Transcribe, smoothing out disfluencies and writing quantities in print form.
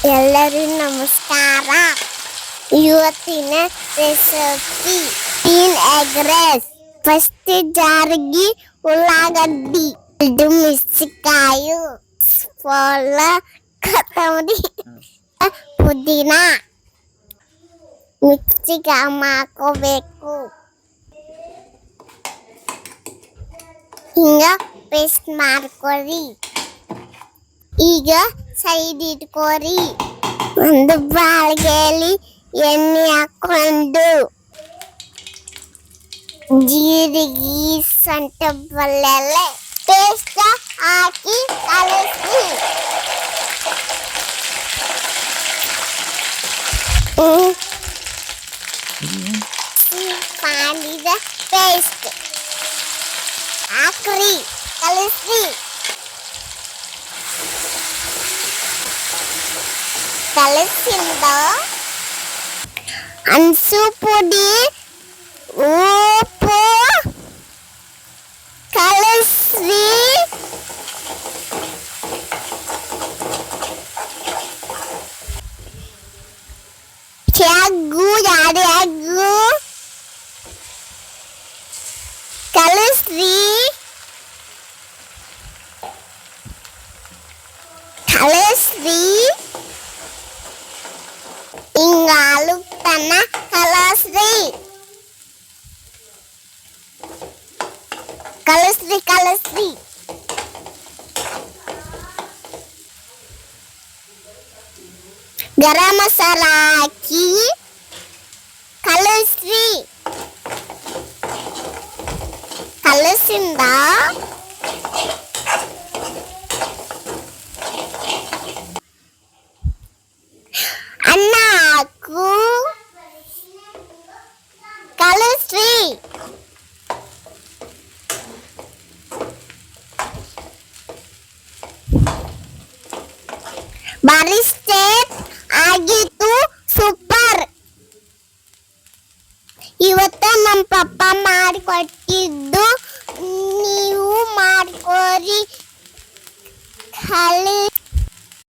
ಎಲ್ಲರಿಗೂ ನಮಸ್ಕಾರ. ಇವತ್ತಿನ ರೆಸಿಪಿ ಟೀನ್ ಎಗ್ ರೈಸ್. ಫಸ್ಟ್ ಜಾರಿಗೆ ಉಳ್ಳಾಗಡ್ಡಿ, 2 ಮೆಣಸಿನಕಾಯಿ, ಸ್ಪೂನ್ ಕೊತ್ತಂಬರಿ, ಪುದೀನ ಮಿಕ್ಸಿಗೆ ಹಾಕೋಬೇಕು. ಹಿಂಗ ಪೇಸ್ಟ್ ಮಾಡ್ಕೊರಿ. ಈಗ ಸೈಡ್ ಇಟ್ಕೋರಿ. ಒಂದು ಬಾಳ್ಗೆಯಲ್ಲಿ ಎಣ್ಣೆ ಹಾಕೊಂಡು ಜೀರಿಗೆ, ಸೊಂಟ ಬೆಳ್ಳುಳ್ಳಿ ಪೇಸ್ಟ್ ಹಾಕಿ ಕಲಸಿ. ಮಾಡಿದ ಪೇಸ್ಟ್ ಹಾಕ್ರಿ, ಕಲಸಿ. ಕಲಸಿಂದ ಅನ್ಸು ಪುಡಿ, ಉಪ್ಪು ಕಲಸಿ. ಎರಡು ಎಗ್ಗು ಕಲಸಿ. ಹಿಂಗ ಆಲುತ್ತನ ಕಲಸ್ರಿ. ಗರಂ ಮಸಾಲ ಹಾಕಿ ಕಲಸ್ರಿ. ಕಲಸಿಂದ ಅನ್ನ ಹಾಕು, ಕಲಸ್ರಿ. ಬಾರಿ ಸ್ಟೇಪ್ ಆಗಿತ್ತು, ಸೂಪರ್. ಇವತ್ತ ನಮ್ಮ ಪಪ್ಪ ಮಾಡಿಕೊಟ್ಟಿದ್ದು, ನೀವು ಮಾಡ್ಕೋರಿ. ಕಲಿ